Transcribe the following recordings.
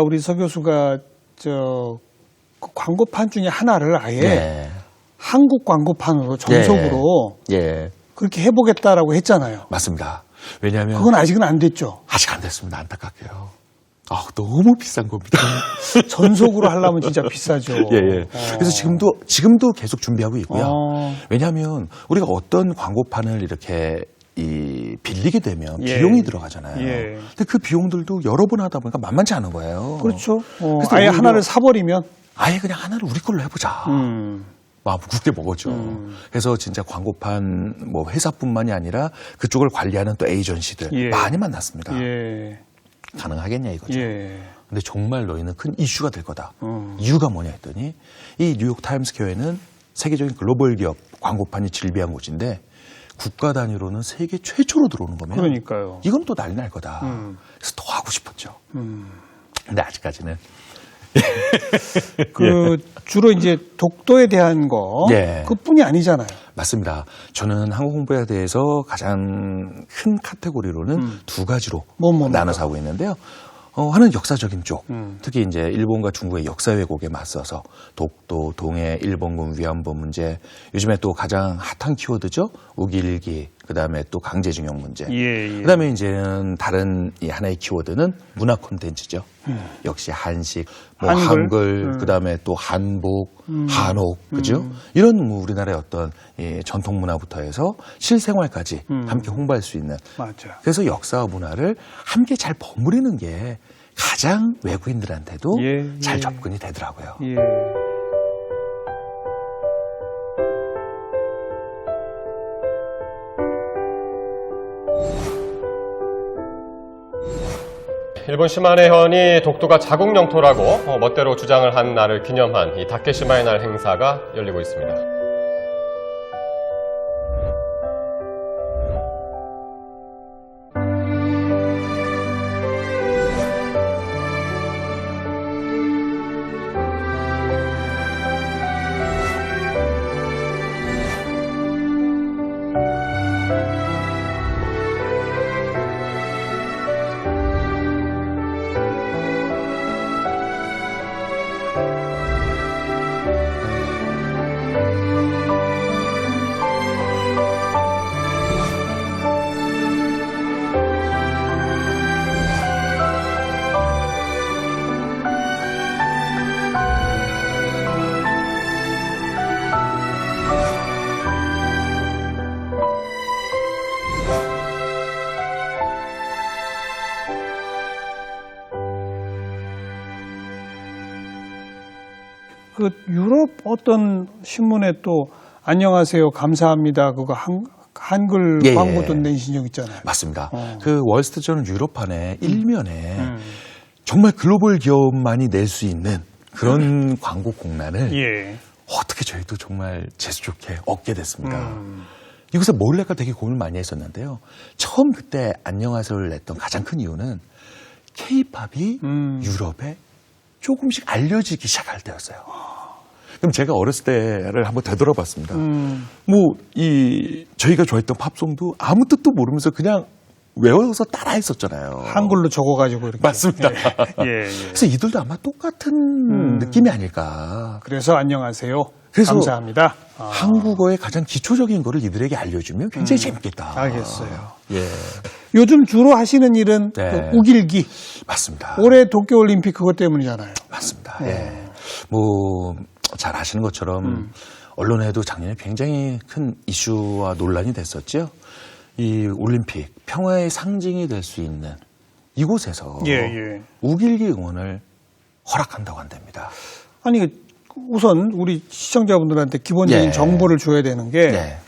우리 서 교수가 그 광고판 중에 하나를 아예 네. 한국 광고판으로 전속으로 예. 그렇게 해보겠다라고 했잖아요. 맞습니다. 왜냐하면 그건 아직은 안 됐죠. 아직 안 됐습니다. 안타깝게요. 너무 비싼 겁니다. 전속으로 하려면 진짜 비싸죠. 예. 그래서 지금도 계속 준비하고 있고요. 어. 왜냐하면 우리가 어떤 광고판을 이렇게 빌리게 되면 예. 비용이 들어가잖아요. 예. 근데 그 비용들도 여러 번 하다 보니까 만만치 않은 거예요. 그렇죠. 그래서 아예 오히려 하나를 사버리면. 아예 그냥 하나를 우리 걸로 해보자. 마음 굳게 먹었죠. 그래서 진짜 광고판 뭐 회사뿐만이 아니라 그쪽을 관리하는 또 에이전시들 예. 많이 만났습니다. 예. 가능하겠냐 이거죠. 예. 근데 정말 너희는 큰 이슈가 될 거다. 이유가 뭐냐 했더니 이 뉴욕 타임스 교회는 세계적인 글로벌 기업 광고판이 질비한 곳인데 국가 단위로는 세계 최초로 들어오는 거면 그러니까요. 이건 또 난리 날 거다. 그래서 더 하고 싶었죠. 근데 아직까지는 주로 이제 독도에 대한 거 예. 그뿐이 아니잖아요. 맞습니다. 저는 한국 홍보에 대해서 가장 큰 카테고리로는 두 가지로 뭡니까? 나눠서 하고 있는데요. 하나는 역사적인 쪽, 특히 이제 일본과 중국의 역사 왜곡에 맞서서 독도, 동해, 일본군 위안부 문제, 요즘에 또 가장 핫한 키워드죠. 우길기, 그다음에 또 강제징용 문제. 예. 그다음에 이제는 다른 이 하나의 키워드는 문화 콘텐츠죠. 역시 한식, 뭐 한글, 그다음에 또 한복, 한옥, 그죠? 이런 뭐 우리나라의 어떤 이 전통 문화부터 해서 실생활까지 함께 홍보할 수 있는. 맞아. 그래서 역사와 문화를 함께 잘 버무리는 게 가장 외국인들한테도 잘 접근이 되더라고요. 예. 일본 시마네현이 독도가 자국 영토라고 멋대로 주장을 한 날을 기념한 이 다케시마의 날 행사가 열리고 있습니다. 그 유럽 어떤 신문에 또 안녕하세요 감사합니다 그거 한글 예, 광고도 예. 내신 적 있잖아요. 맞습니다. 그 월스트리트저널 유럽판에 일면에 정말 글로벌 기업만이 낼 수 있는 그런 광고 공란을 예. 어떻게 저희도 정말 재수 좋게 얻게 됐습니다. 이것에 뭘 낼까 되게 고민을 많이 했었는데요. 처음 그때 안녕하세요를 냈던 가장 큰 이유는 K-팝이 유럽에 조금씩 알려지기 시작할 때였어요. 그럼 제가 어렸을 때를 한번 되돌아봤습니다. 저희가 좋아했던 팝송도 아무 뜻도 모르면서 그냥 외워서 따라했었잖아요. 한글로 적어가지고 이렇게. 맞습니다. 예. 그래서 이들도 아마 똑같은 느낌이 아닐까. 그래서 안녕하세요. 그래서 감사합니다. 한국어의 가장 기초적인 거를 이들에게 알려주면 굉장히 재밌겠다. 알겠어요. 예, 요즘 주로 하시는 일은 네. 그 우길기. 맞습니다. 올해 도쿄올림픽 그것 때문이잖아요. 맞습니다. 예. 뭐, 잘 아시는 것처럼 언론에도 작년에 굉장히 큰 이슈와 논란이 됐었죠. 이 올림픽, 평화의 상징이 될 수 있는 이곳에서 예. 우길기 응원을 허락한다고 한답니다. 아니, 우선 우리 시청자분들한테 기본적인 예. 정보를 줘야 되는 게, 예.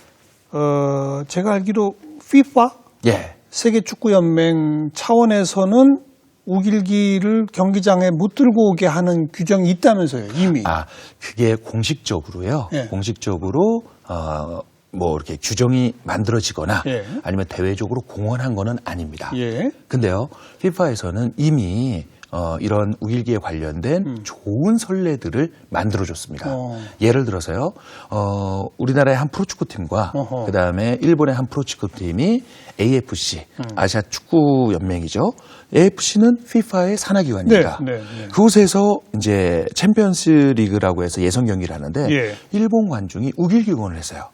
제가 알기로 FIFA? 예. 세계축구연맹 차원에서는 우길기를 경기장에 못 들고 오게 하는 규정이 있다면서요, 이미. 그게 공식적으로요. 예. 공식적으로, 뭐 이렇게 규정이 만들어지거나 예. 아니면 대외적으로 공언한 거는 아닙니다. 예. 근데요, FIFA에서는 이미 이런 우길기에 관련된 좋은 선례들을 만들어줬습니다. 예를 들어서요, 우리나라의 한 프로축구팀과 그 다음에 일본의 한 프로축구팀이 AFC, 아시아 축구 연맹이죠. AFC는 FIFA의 산하기관입니다. 그곳에서 이제 챔피언스 리그라고 해서 예선 경기를 하는데 일본 관중이 우길기 응원을 했어요.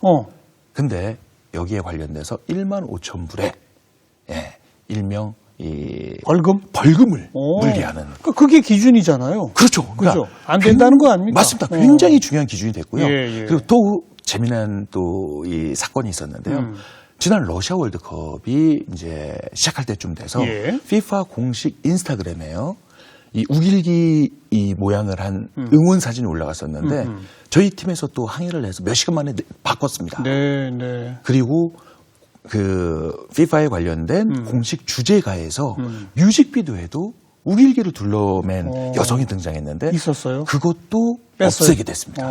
근데 여기에 관련돼서 1만 5천 불에 일명 벌금을 물리하는. 그게 기준이잖아요. 그렇죠. 그렇죠. 안 된다는 거 아닙니까? 맞습니다. 굉장히 중요한 기준이 됐고요. 그리고 또 재미난 또 이 사건이 있었는데요. 지난 러시아 월드컵이 이제 시작할 때쯤 돼서 FIFA 공식 인스타그램에요. 이 우길기 이 모양을 한 응원 사진이 올라갔었는데 저희 팀에서 또 항의를 해서 몇 시간 만에 바꿨습니다. 그리고 그 FIFA에 관련된 공식 주제가에서 뮤직비디오에도 우길기를 둘러맨 여성이 등장했는데 있었어요? 그것도 뺐어요. 없애게 됐습니다.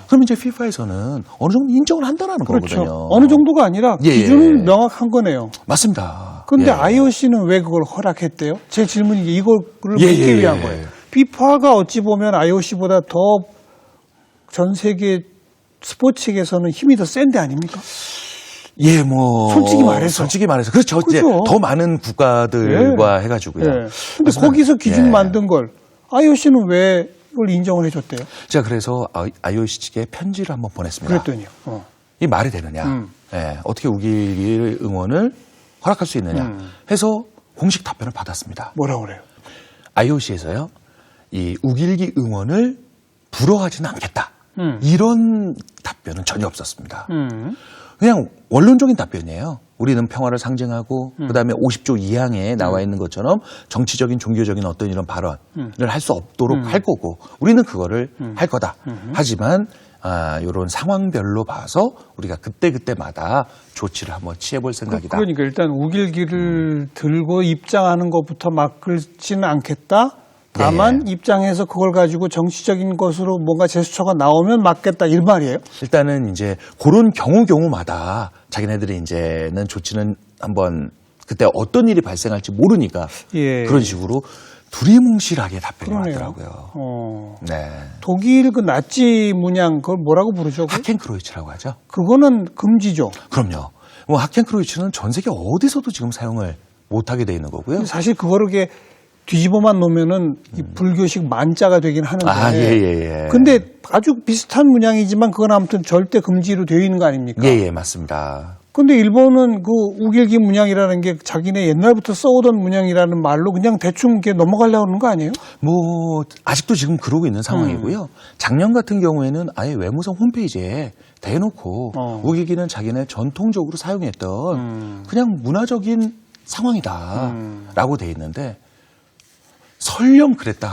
그럼 이제 FIFA에서는 어느 정도 인정을 한다는 거거든요. 어느 정도가 아니라 기준은 명확한 거네요. 맞습니다. 그런데 IOC는 왜 그걸 허락했대요? 제 질문이 이거를 묻기 위한 거예요. FIFA가 어찌 보면 IOC보다 더 전 세계 스포츠계에서는 힘이 더 센데 아닙니까? 솔직히 말해서 그렇죠. 이제 더 많은 국가들과 해가지고요. 근데 거기서 기준 만든 걸 IOC는 왜 이걸 인정을 해줬대요? 제가 그래서 IOC 측에 편지를 한번 보냈습니다. 그랬더니요. 이 말이 되느냐? 어떻게 우길기 응원을 허락할 수 있느냐? 해서 공식 답변을 받았습니다. 뭐라고 그래요? IOC에서요, 이 우길기 응원을 불허하지는 않겠다. 이런 답변은 전혀 없었습니다. 그냥 원론적인 답변이에요. 우리는 평화를 상징하고 그다음에 50조 2항에 나와 있는 것처럼 정치적인 종교적인 어떤 이런 발언을 할 수 없도록 할 거고 우리는 그거를 할 거다. 하지만 이런 상황별로 봐서 우리가 그때마다 조치를 한번 취해볼 생각이다. 그러니까 일단 우길기를 들고 입장하는 것부터 막지는 않겠다. 다만 입장에서 그걸 가지고 정치적인 것으로 뭔가 제스처가 나오면 막겠다 이 말이에요. 일단은 이제 그런 경우마다 자기네들이 이제는 조치는 한번 그때 어떤 일이 발생할지 모르니까 그런 식으로 두리뭉실하게 답변이 왔더라고요. 독일 그 나치 문양 그걸 뭐라고 부르죠? 하켄크로이츠라고 하죠. 그거는 금지죠. 그럼요. 하켄크로이츠는 전 세계 어디서도 지금 사용을 못하게 돼 있는 거고요. 사실 그거를 이렇게 뒤집어만 놓으면은 이 불교식 만자가 되긴 하는데. 근데 아주 비슷한 문양이지만 그건 아무튼 절대 금지로 되어 있는 거 아닙니까? 맞습니다. 근데 일본은 그 우길기 문양이라는 게 자기네 옛날부터 써오던 문양이라는 말로 그냥 대충 이렇게 넘어가려고 하는 거 아니에요? 아직도 지금 그러고 있는 상황이고요. 작년 같은 경우에는 아예 외무성 홈페이지에 대놓고 우길기는 자기네 전통적으로 사용했던 그냥 문화적인 상황이다라고 돼 있는데 설령 그랬다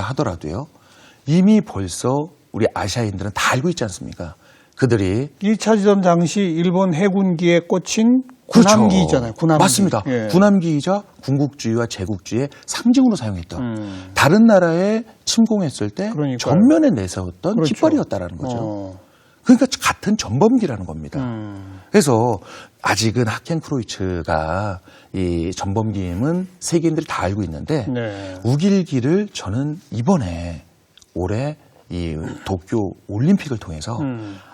하더라도요. 이미 벌써 우리 아시아인들은 다 알고 있지 않습니까? 그들이 1차 지전 당시 일본 해군기에 꽂힌 군함기 있잖아요. 군함기. 맞습니다. 군함기이자 군국주의와 제국주의의 상징으로 사용했던 다른 나라에 침공했을 때 전면에 내세웠던 깃발이었다라는 거죠. 그러니까 같은 전범기라는 겁니다. 그래서 아직은 하켄크로이츠가 이 전범기임은 세계인들이 다 알고 있는데 우길기를 저는 이번에 올해 이 도쿄 올림픽을 통해서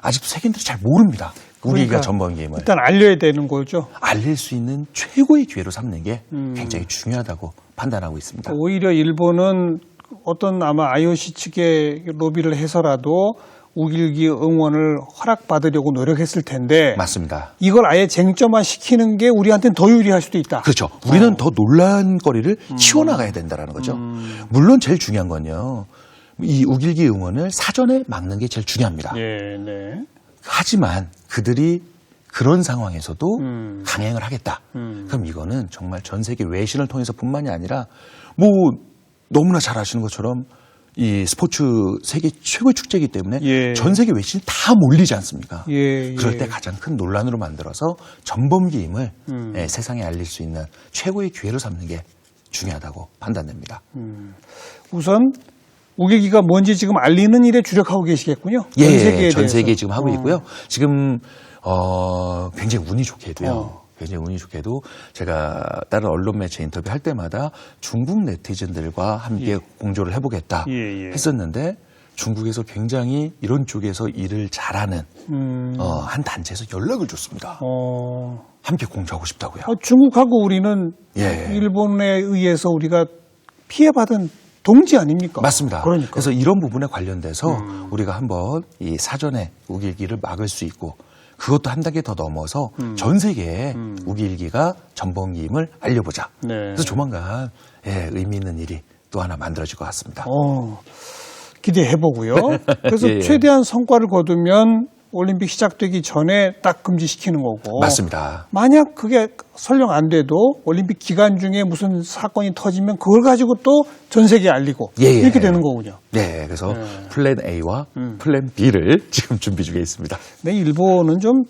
아직도 세계인들이 잘 모릅니다. 우길기가 전범기임을. 일단 알려야 되는 거죠. 알릴 수 있는 최고의 기회로 삼는 게 굉장히 중요하다고 판단하고 있습니다. 오히려 일본은 어떤 아마 IOC 측에 로비를 해서라도 우길기 응원을 허락받으려고 노력했을 텐데. 맞습니다. 이걸 아예 쟁점화 시키는 게 우리한테는 더 유리할 수도 있다. 그렇죠. 우리는 더 논란거리를 키워나가야 된다는 거죠. 물론 제일 중요한 건요. 이 우길기 응원을 사전에 막는 게 제일 중요합니다. 하지만 그들이 그런 상황에서도 강행을 하겠다. 그럼 이거는 정말 전 세계 외신을 통해서뿐만이 아니라 너무나 잘 아시는 것처럼 이 스포츠 세계 최고의 축제이기 때문에 전 세계 외신이 다 몰리지 않습니까? 그럴 때 가장 큰 논란으로 만들어서 전범기임을 세상에 알릴 수 있는 최고의 기회로 삼는 게 중요하다고 판단됩니다. 우선 우길기가 뭔지 지금 알리는 일에 주력하고 계시겠군요. 전 세계에 지금 하고 있고요. 지금 굉장히 운이 좋게도요. 굉장히 운이 좋게도 제가 다른 언론 매체 인터뷰 할 때마다 중국 네티즌들과 함께 공조를 해보겠다 했었는데 중국에서 굉장히 이런 쪽에서 일을 잘하는 한 단체에서 연락을 줬습니다. 함께 공조하고 싶다고요. 중국하고 우리는 일본에 의해서 우리가 피해받은 동지 아닙니까? 맞습니다. 그러니까. 그래서 이런 부분에 관련돼서 우리가 한번 이 사전에 우길기를 막을 수 있고 그것도 한 단계 더 넘어서 전 세계에 우길기가 전범기임을 알려보자. 네. 그래서 조만간 의미 있는 일이 또 하나 만들어질 것 같습니다. 기대해보고요. 그래서 최대한 성과를 거두면 올림픽 시작되기 전에 딱 금지시키는 거고. 맞습니다. 만약 그게 설령 안 돼도 올림픽 기간 중에 무슨 사건이 터지면 그걸 가지고 또 전 세계에 알리고 이렇게 되는 거군요. 네, 그래서 플랜 A와 플랜 B를 지금 준비 중에 있습니다. 네, 일본은 좀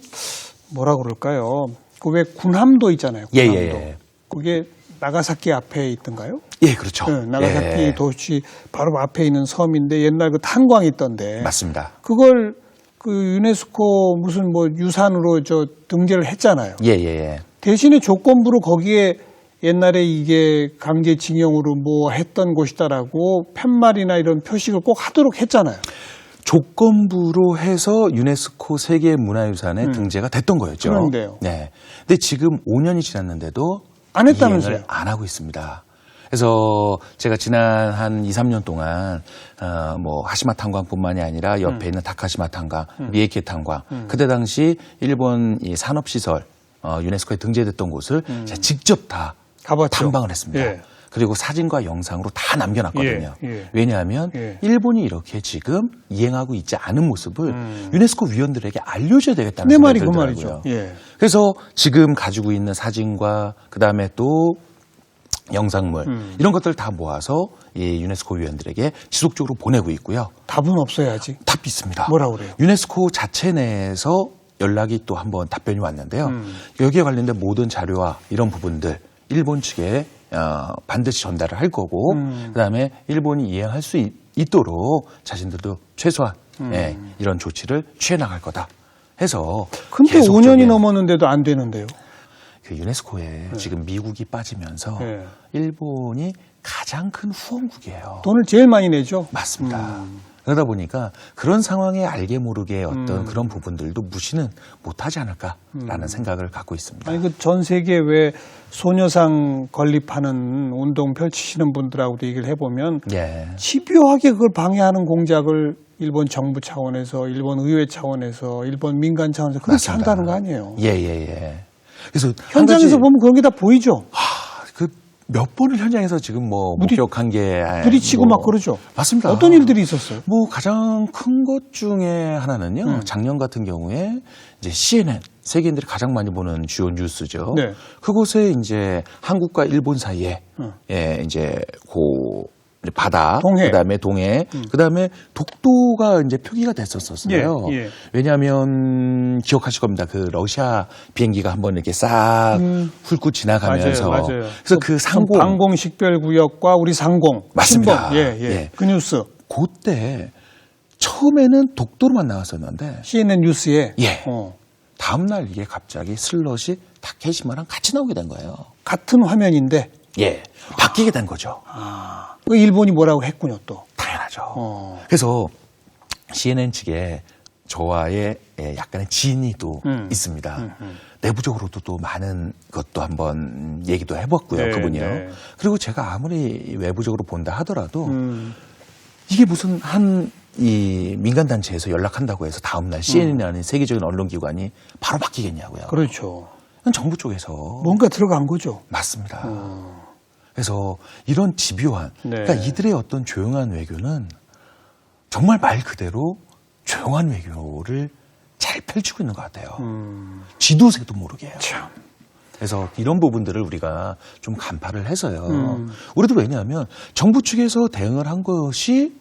뭐라 그럴까요? 그 왜 군함도 있잖아요. 군함도. 그게 나가사키 앞에 있던가요? 예, 그렇죠. 네, 나가사키 도시 바로 앞에 있는 섬인데 옛날 그 탄광이 있던데. 맞습니다. 그걸 그 유네스코 무슨 뭐 유산으로 등재를 했잖아요. 대신에 조건부로 거기에 옛날에 이게 강제징용으로 뭐 했던 곳이다라고 팻말이나 이런 표식을 꼭 하도록 했잖아요. 조건부로 해서 유네스코 세계문화유산에 등재가 됐던 거였죠. 그런데요. 네. 근데 지금 5년이 지났는데도 안 했다면서요? 이행을 안 하고 있습니다. 그래서 제가 지난 한 2, 3년 동안 뭐 하시마 탄광뿐만이 아니라 옆에 있는 다카시마 탄광, 미에키 탄광, 그때 당시 일본 이 산업시설 유네스코에 등재됐던 곳을 제가 직접 다 가봤죠. 탐방을 했습니다. 그리고 사진과 영상으로 다 남겨놨거든요. 왜냐하면 일본이 이렇게 지금 이행하고 있지 않은 모습을 유네스코 위원들에게 알려줘야 되겠다는 생각이 들더라고요. 그 말이죠. 그래서 지금 가지고 있는 사진과 그다음에 또 영상물 이런 것들 다 모아서 이 유네스코 위원들에게 지속적으로 보내고 있고요. 답은 없어야지. 답이 있습니다. 뭐라 그래요? 유네스코 자체 내에서 연락이 또 한번 답변이 왔는데요. 여기에 관련된 모든 자료와 이런 부분들 일본 측에 반드시 전달을 할 거고 그다음에 일본이 이행할 수 있도록 자신들도 최소한 이런 조치를 취해 나갈 거다 해서 근데 5년이 넘었는데도 안 되는데요. 그 유네스코에 지금 미국이 빠지면서 일본이 가장 큰 후원국이에요. 돈을 제일 많이 내죠. 맞습니다. 그러다 보니까 그런 상황에 알게 모르게 어떤 그런 부분들도 무시는 못하지 않을까라는 생각을 갖고 있습니다. 아니 그 전 세계 왜 소녀상 건립하는 운동 펼치시는 분들하고도 얘기를 해보면 집요하게 그걸 방해하는 공작을 일본 정부 차원에서, 일본 의회 차원에서, 일본 민간 차원에서 그렇게 한다는 거 아니에요. 그래서 현장에서 보면 그런 게 다 보이죠. 그 몇 번을 현장에서 지금 뭐 목격한 게 부딪히고 막 그러죠. 맞습니다. 어떤 일들이 있었어요? 뭐 가장 큰 것 중에 하나는요. 작년 같은 경우에 이제 CNN 세계인들이 가장 많이 보는 주요 뉴스죠. 그곳에 이제 한국과 일본 사이에 이제 바다, 그다음에 동해, 그다음에 독도가 이제 표기가 됐었어요. 왜냐하면 기억하실 겁니다. 그 러시아 비행기가 한번 이렇게 싹 훑고 지나가면서 맞아요. 그래서 그 상공 방공 식별 구역과 우리 상공 맞습니다. 그 뉴스. 그때 처음에는 독도로만 나왔었는데 CNN 뉴스에 다음 날 이게 갑자기 슬롯이 다케시마랑 같이 나오게 된 거예요. 같은 화면인데 바뀌게 된 거죠. 일본이 뭐라고 했군요, 또. 당연하죠. 그래서 CNN 측에 저와의 약간의 진이 또 있습니다. 내부적으로도 또 많은 것도 한번 얘기도 해봤고요, 그분이요. 그리고 제가 아무리 외부적으로 본다 하더라도 이게 무슨 이 민간단체에서 연락한다고 해서 다음날 CNN이라는 세계적인 언론기관이 바로 바뀌겠냐고요. 그렇죠. 정부 쪽에서. 뭔가 들어간 거죠. 맞습니다. 그래서 이런 집요한, 그러니까 이들의 어떤 조용한 외교는 정말 말 그대로 조용한 외교를 잘 펼치고 있는 것 같아요. 지도새도 모르게 해요. 그래서 이런 부분들을 우리가 좀 간파를 해서요. 우리도 왜냐하면 정부 측에서 대응을 한 것이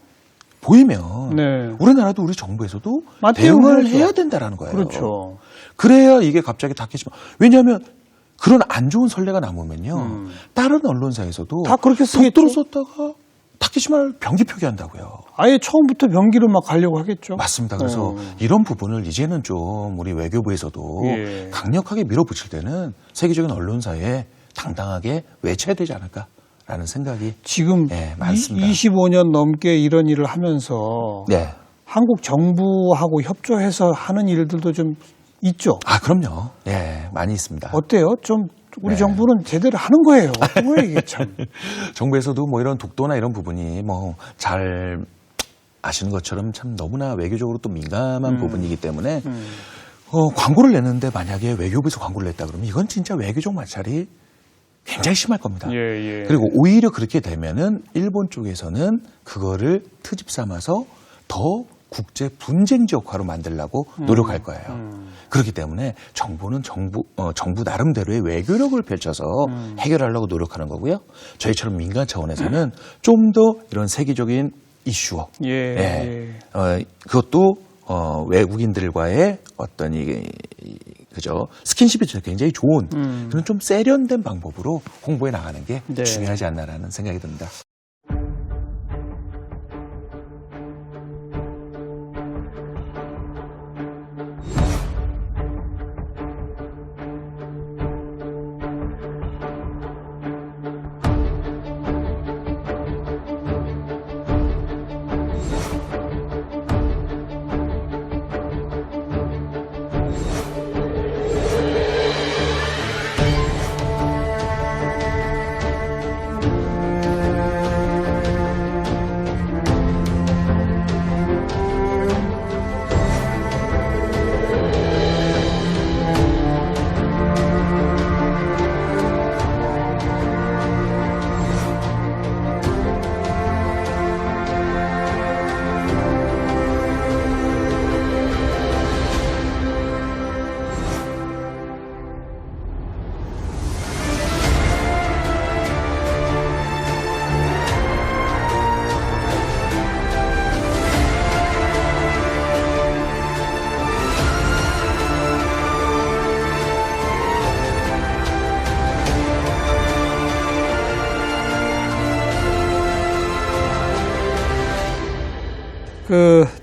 보이면 우리나라도 우리 정부에서도 대응을 해야 된다라는 거예요. 그렇죠. 그래야 이게 갑자기 닫히지만 왜냐하면 그런 안 좋은 선례가 남으면요. 다른 언론사에서도 다 그렇게 쓰겠죠. 독도로 썼다가 타케시마를 병기 표기한다고요. 아예 처음부터 병기로 막 가려고 하겠죠. 맞습니다. 그래서 이런 부분을 이제는 좀 우리 외교부에서도 예. 강력하게 밀어붙일 때는 세계적인 언론사에 당당하게 외쳐야 되지 않을까라는 생각이 지금 많습니다. 25년 넘게 이런 일을 하면서 네. 한국 정부하고 협조해서 하는 일들도 좀 있죠. 아, 그럼요. 예, 많이 있습니다. 어때요? 좀 우리 네. 정부는 제대로 하는 거예요. 왜 이게 참. 정부에서도 뭐 이런 독도나 이런 부분이 뭐 잘 아시는 것처럼 참 너무나 외교적으로 또 민감한 부분이기 때문에 광고를 냈는데 만약에 외교부에서 광고를 냈다 그러면 이건 진짜 외교적 마찰이 굉장히 심할 겁니다. 예. 그리고 오히려 그렇게 되면은 일본 쪽에서는 그거를 트집 삼아서 더 국제 분쟁지 역화로 만들려고 노력할 거예요. 그렇기 때문에 정부는 정부 나름대로의 외교력을 펼쳐서 해결하려고 노력하는 거고요. 저희처럼 민간 차원에서는 좀 더 이런 세계적인 이슈어, 그것도 외국인들과의 어떤 그죠 스킨십이 굉장히 좋은 그런 좀 세련된 방법으로 홍보해 나가는 게 중요하지 않나라는 생각이 듭니다.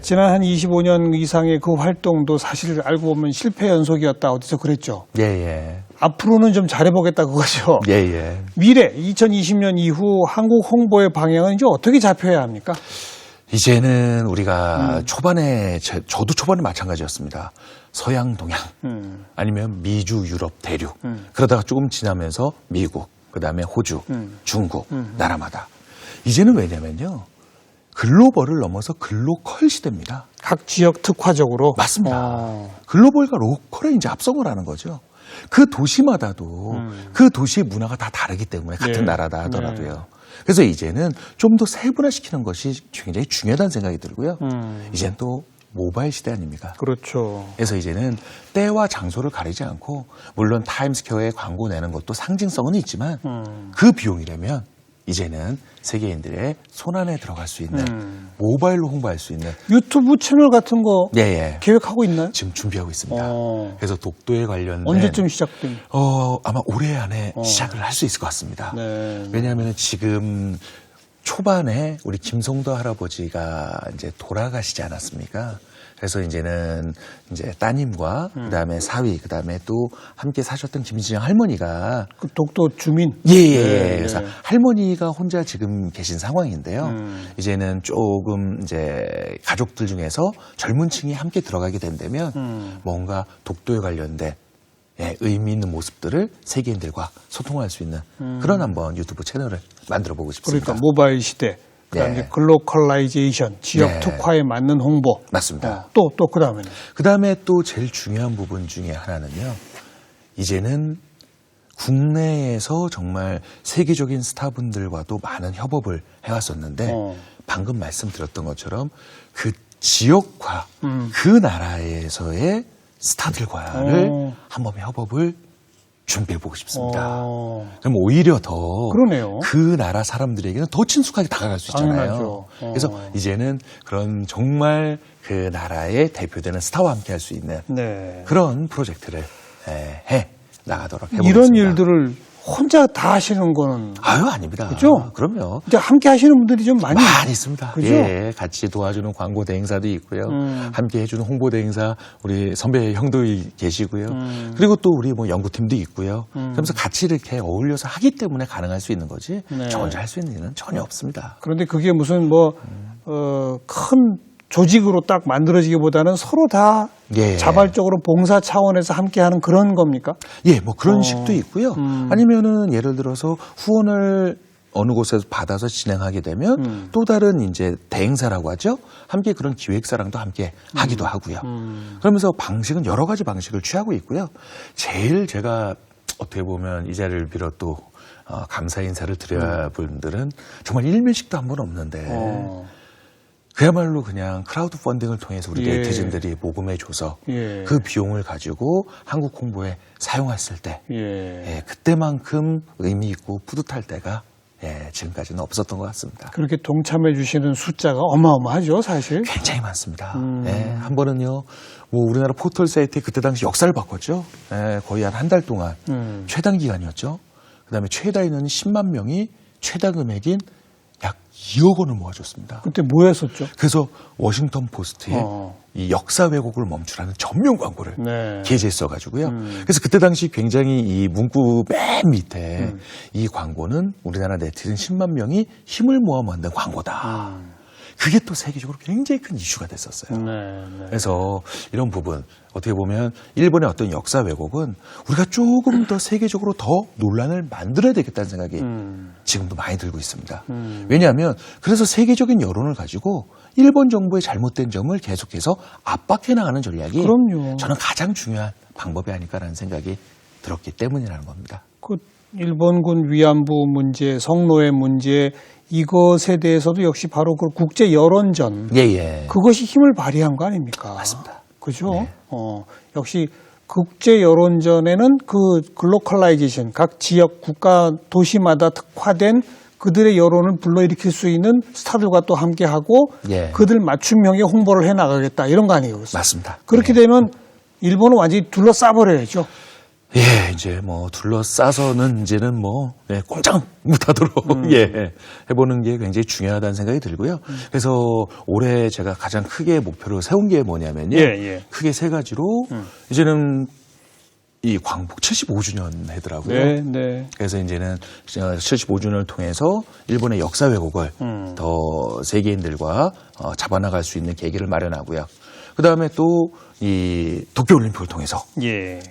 지난 한 25년 이상의 그 활동도 사실 알고 보면 실패 연속이었다. 어디서 그랬죠. 예. 앞으로는 좀 잘해보겠다 그거죠. 예. 미래 2020년 이후 한국 홍보의 방향은 이제 어떻게 잡혀야 합니까? 이제는 우리가 초반에 저도 초반에 마찬가지였습니다. 서양, 동양 아니면 미주, 유럽, 대륙 그러다가 조금 지나면서 미국, 그다음에 호주, 중국 나라마다 이제는 왜냐면요. 글로벌을 넘어서 글로컬 시대입니다. 각 지역 특화적으로. 맞습니다. 글로벌과 로컬에 이제 합성을 하는 거죠. 그 도시마다도 그 도시의 문화가 다 다르기 때문에 같은 나라다 하더라도요. 그래서 이제는 좀 더 세분화시키는 것이 굉장히 중요하다는 생각이 들고요. 이제는 또 모바일 시대 아닙니까? 그렇죠. 그래서 이제는 때와 장소를 가리지 않고 물론 타임스퀘어에 광고 내는 것도 상징성은 있지만 그 비용이라면 이제는 세계인들의 손안에 들어갈 수 있는 모바일로 홍보할 수 있는 유튜브 채널 같은 거 예. 계획하고 있나요? 지금 준비하고 있습니다. 그래서 독도에 관련된 언제쯤 시작됩니까? 아마 올해 안에 시작을 할 수 있을 것 같습니다. 네. 왜냐하면 지금 초반에 우리 김성도 할아버지가 이제 돌아가시지 않았습니까? 그래서 이제는 이제 따님과 그다음에 사위 그다음에 또 함께 사셨던 김진영 할머니가 그 독도 주민. 예. 그래서 할머니가 혼자 지금 계신 상황인데요. 이제는 조금 이제 가족들 중에서 젊은 층이 함께 들어가게 된다면 뭔가 독도에 관련된 의미 있는 모습들을 세계인들과 소통할 수 있는 그런 한번 유튜브 채널을 만들어 보고 싶습니다. 그러니까 모바일 시대. 그다음에 글로컬라이제이션, 지역 특화에 맞는 홍보. 맞습니다. 또 그다음에는. 그다음에 또 제일 중요한 부분 중에 하나는요. 이제는 국내에서 정말 세계적인 스타분들과도 많은 협업을 해왔었는데 방금 말씀드렸던 것처럼 그 지역화, 그 나라에서의 스타들과를 한번 협업을 준비해보고 싶습니다. 그럼 오히려 더 그러네요. 그 나라 사람들에게는 더 친숙하게 다가갈 수 있잖아요. 당연하죠. 그래서 이제는 그런 정말 그 나라의 대표되는 스타와 함께 할 수 있는 그런 프로젝트를 해 나가도록 해보겠습니다. 이런 일들을 혼자 다 하시는 거는 아유, 아닙니다. 그죠? 그럼요. 이제 함께 하시는 분들이 좀 많이 있습니다. 그죠? 예, 같이 도와주는 광고 대행사도 있고요. 함께 해주는 홍보 대행사 우리 선배 형도 계시고요. 그리고 또 우리 뭐 연구팀도 있고요. 그러면서 같이 이렇게 어울려서 하기 때문에 가능할 수 있는 거지. 네. 저 혼자 할 수 있는 일은 전혀 없습니다. 그런데 그게 무슨 큰 조직으로 딱 만들어지기보다는 서로 다 예. 자발적으로 봉사 차원에서 함께하는 그런 겁니까? 예, 뭐 그런 식도 있고요. 아니면은 예를 들어서 후원을 어느 곳에서 받아서 진행하게 되면 또 다른 이제 대행사라고 하죠. 함께 그런 기획사랑도 함께 하기도 하고요. 그러면서 방식은 여러 가지 방식을 취하고 있고요. 제일 제가 어떻게 보면 이 자리를 빌어 또 감사 인사를 드려야 분들은 정말 일면식도 한 번 없는데 그야말로 그냥 크라우드 펀딩을 통해서 우리 예. 네티즌들이 모금해줘서 예. 그 비용을 가지고 한국 홍보에 사용했을 때 예. 그때만큼 의미 있고 뿌듯할 때가 지금까지는 없었던 것 같습니다. 그렇게 동참해 주시는 숫자가 어마어마하죠, 사실. 굉장히 많습니다. 한 번은요, 뭐 우리나라 포털 사이트에 그때 당시 역사를 바꿨죠. 거의 한 달 동안 최단 기간이었죠. 그다음에 최다에는 10만 명이 최다 금액인 약 2억 원을 모아줬습니다. 그때 뭐 했었죠? 그래서 워싱턴 포스트에 이 역사 왜곡을 멈추라는 전면 광고를 네. 게재했어가지고요. 그래서 그때 당시 굉장히 이 문구 맨 밑에 이 광고는 우리나라 네티즌 10만 명이 힘을 모아 만든 광고다. 그게 또 세계적으로 굉장히 큰 이슈가 됐었어요. 네, 네. 그래서 이런 부분 어떻게 보면 일본의 어떤 역사 왜곡은 우리가 조금 더 세계적으로 더 논란을 만들어야 되겠다는 생각이 지금도 많이 들고 있습니다. 왜냐하면 그래서 세계적인 여론을 가지고 일본 정부의 잘못된 점을 계속해서 압박해 나가는 전략이 그럼요. 저는 가장 중요한 방법이 아닐까라는 생각이 들었기 때문이라는 겁니다. 그 일본군 위안부 문제, 성노예 문제 이것에 대해서도 역시 바로 그 국제 여론전 예. 그것이 힘을 발휘한 거 아닙니까? 맞습니다. 그죠? 네. 역시 국제 여론전에는 그 글로컬라이제이션, 각 지역, 국가, 도시마다 특화된 그들의 여론을 불러일으킬 수 있는 스타들과 또 함께하고 예. 그들 맞춤형의 홍보를 해나가겠다 이런 거 아니에요? 맞습니다. 그렇게 되면 일본은 완전히 둘러싸버려야죠. 예, 이제 뭐 둘러싸서는 이제는 뭐 꼼짝 못하도록 해보는 게 굉장히 중요하다는 생각이 들고요. 그래서 올해 제가 가장 크게 목표로 세운 게 뭐냐면요. 크게 세 가지로 이제는 이 광복 75주년 해더라고요. 네. 그래서 이제는 75주년을 통해서 일본의 역사 왜곡을 더 세계인들과 잡아나갈 수 있는 계기를 마련하고요. 그 다음에 또 이 도쿄올림픽을 통해서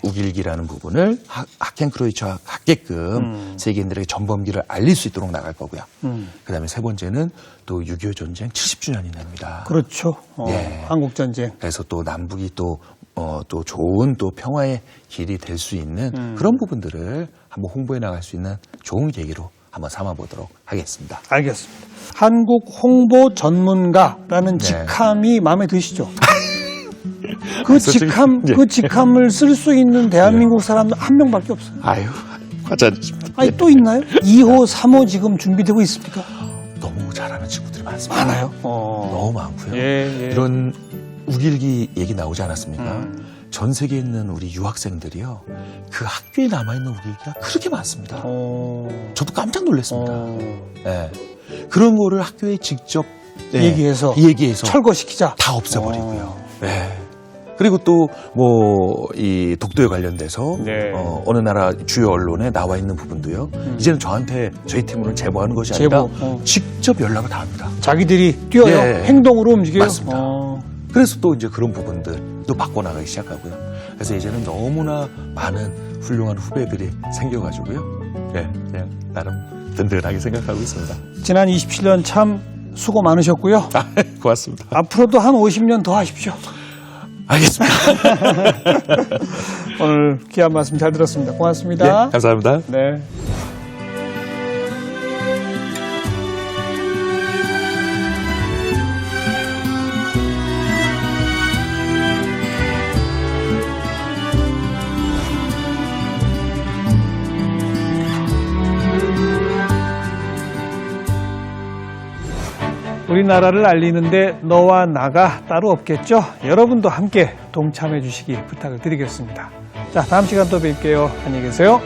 우길기라는 부분을 하켄크로이츠와 같게끔 세계인들에게 전범기를 알릴 수 있도록 나갈 거고요. 그 다음에 세 번째는 또 6.25 전쟁 70주년이 됩니다. 그렇죠. 한국전쟁. 그래서 또 남북이 또 좋은 또 평화의 길이 될 수 있는 그런 부분들을 한번 홍보해 나갈 수 있는 좋은 계기로 한번 삼아보도록 하겠습니다. 알겠습니다. 한국 홍보 전문가라는 직함이 마음에 드시죠? 그 직함을 쓸 수 있는 대한민국 사람도 한 명밖에 없어요. 아유, 과찬입니다. 아니 또 있나요? 2호, 3호 지금 준비되고 있습니까? 너무 잘하는 친구들이 많습니다. 많아요? 너무 많고요. 예. 이런 우길기 얘기 나오지 않았습니까? 전 세계에 있는 우리 유학생들이요. 그 학교에 남아있는 우길기가 그렇게 많습니다. 저도 깜짝 놀랐습니다. 예. 그런 거를 학교에 직접 얘기해서 철거시키자. 다 없애버리고요. 그리고 또 뭐 이 독도에 관련돼서 어느 나라 주요 언론에 나와 있는 부분도요. 이제는 저희 팀으로는 제보하는 것이 아니라 직접 연락을 다 합니다. 자기들이 뛰어요. 행동으로 움직여요. 맞습니다. 그래서 또 이제 그런 부분들도 바꿔나가기 시작하고요. 그래서 이제는 너무나 많은 훌륭한 후배들이 생겨가지고요. 그냥 나름 든든하게 생각하고 있습니다. 지난 27년 참 수고 많으셨고요. 고맙습니다. 앞으로도 한 50년 더 하십시오. 알겠습니다. 오늘 귀한 말씀 잘 들었습니다. 고맙습니다. 감사합니다. 네. 우리나라를 알리는데 너와 나가 따로 없겠죠? 여러분도 함께 동참해 주시기 부탁을 드리겠습니다. 자, 다음 시간 또 뵐게요. 안녕히 계세요.